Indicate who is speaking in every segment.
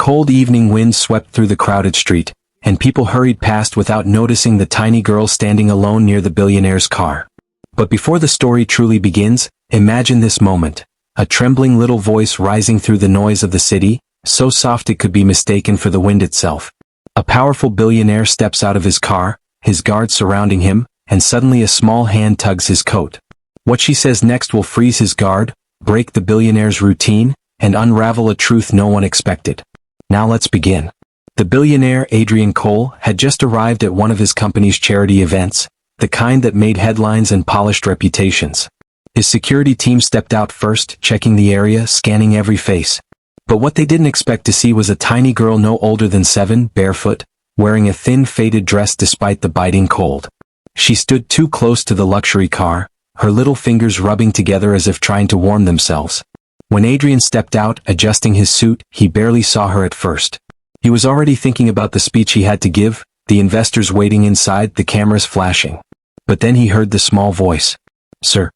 Speaker 1: cold evening wind swept through the crowded street, and people hurried past without noticing the tiny girl standing alone near the billionaire's car. But before the story truly begins, imagine this moment. A trembling little voice rising through the noise of the city, so soft it could be mistaken for the wind itself. A powerful billionaire steps out of his car, his guards surrounding him, and suddenly a small hand tugs his coat. What she says next will freeze his guard, break the billionaire's routine, and unravel a truth no one expected. Now let's begin. The billionaire Adrian Cole had just arrived at one of his company's charity events, the kind that made headlines and polished reputations. His security team stepped out first, checking the area, scanning every face. But what they didn't expect to see was a tiny girl no older than 7, barefoot, wearing a thin faded dress despite the biting cold. She stood too close to the luxury car, her little fingers rubbing together as if trying to warm themselves. When Adrian stepped out, adjusting his suit, he barely saw her at first. He was already thinking about the speech he had to give, the investors waiting inside, the cameras flashing. But then he heard the small voice. "Sir,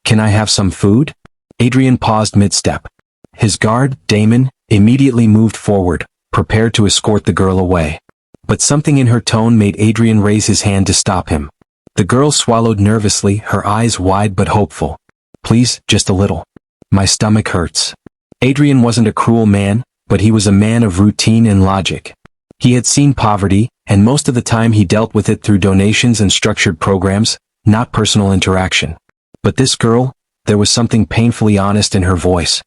Speaker 1: can I have some food?" Adrian paused mid-step. His guard, Damon, immediately moved forward, prepared to escort the girl away. But something in her tone made Adrian raise his hand to stop him. The girl swallowed nervously, her eyes wide but hopeful. "Please, just a little. My stomach hurts." Adrian wasn't a cruel man, but he was a man of routine and logic. He had seen poverty, and most of the time he dealt with it through donations and structured programs, not personal interaction. But this girl, there was something painfully honest in her voice.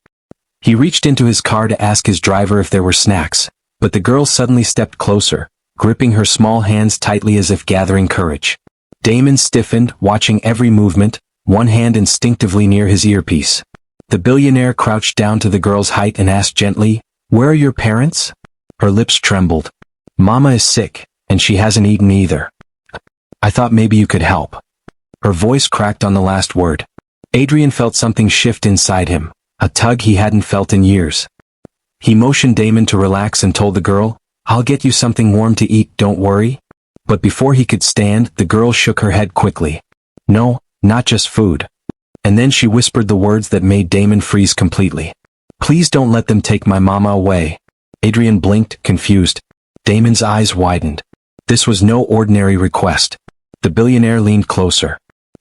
Speaker 1: He reached into his car to ask his driver if there were snacks, but the girl suddenly stepped closer, gripping her small hands tightly as if gathering courage. Damon stiffened, watching every movement, one hand instinctively near his earpiece. The billionaire crouched down to the girl's height and asked gently, "Where are your parents?" Her lips trembled. "Mama is sick, and she hasn't eaten either. I thought maybe you could help." Her voice cracked on the last word. Adrian felt something shift inside him, a tug he hadn't felt in years. He motioned Damon to relax and told the girl, "I'll get you something warm to eat, don't worry." But before he could stand, the girl shook her head quickly. "No, not just food." And then she whispered the words that made Damon freeze completely. "Please don't let them take my mama away." Adrian blinked, confused. Damon's eyes widened. This was no ordinary request. The billionaire leaned closer.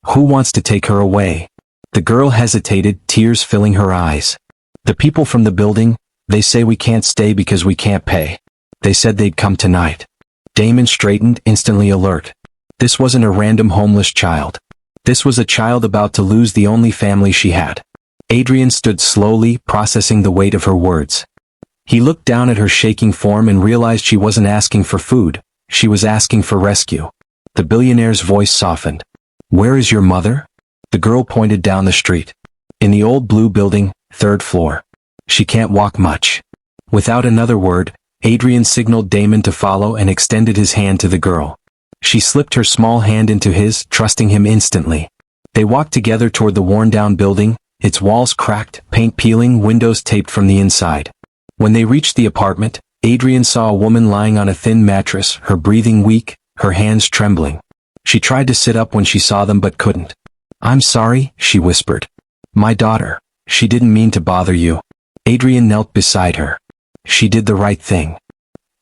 Speaker 1: "Who wants to take her away?" The girl hesitated, tears filling her eyes. "The people from the building, they say we can't stay because we can't pay. They said they'd come tonight." Damon straightened, instantly alert. This wasn't a random homeless child. This was a child about to lose the only family she had. Adrian stood slowly, processing the weight of her words. He looked down at her shaking form and realized she wasn't asking for food, she was asking for rescue. The billionaire's voice softened. "Where is your mother?" The girl pointed down the street. "In the old blue building, 3rd floor. She can't walk much." Without another word, Adrian signaled Damon to follow and extended his hand to the girl. She slipped her small hand into his, trusting him instantly. They walked together toward the worn-down building, its walls cracked, paint peeling, windows taped from the inside. When they reached the apartment, Adrian saw a woman lying on a thin mattress, her breathing weak, her hands trembling. She tried to sit up when she saw them but couldn't. "I'm sorry," she whispered. "My daughter. She didn't mean to bother you." Adrian knelt beside her. "She did the right thing."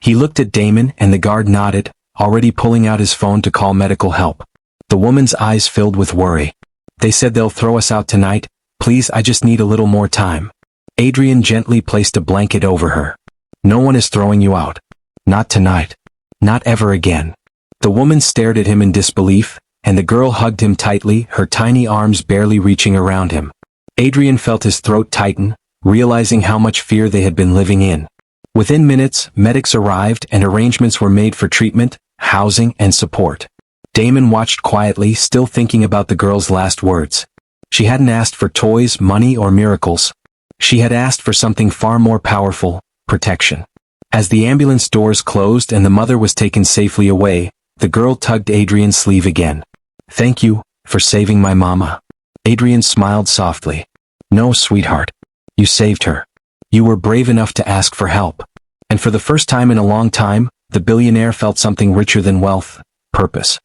Speaker 1: He looked at Damon and the guard nodded, already pulling out his phone to call medical help. The woman's eyes filled with worry. "They said they'll throw us out tonight. Please, I just need a little more time." Adrian gently placed a blanket over her. "No one is throwing you out. Not tonight. Not ever again." The woman stared at him in disbelief, and the girl hugged him tightly, her tiny arms barely reaching around him. Adrian felt his throat tighten, realizing how much fear they had been living in. Within minutes, medics arrived and arrangements were made for treatment, housing, and support. Damon watched quietly, still thinking about the girl's last words. She hadn't asked for toys, money, or miracles. She had asked for something far more powerful: protection. As the ambulance doors closed and the mother was taken safely away, the girl tugged Adrian's sleeve again. "Thank you for saving my mama." Adrian smiled softly. "No, sweetheart. You saved her. You were brave enough to ask for help." And for the first time in a long time, the billionaire felt something richer than wealth: purpose.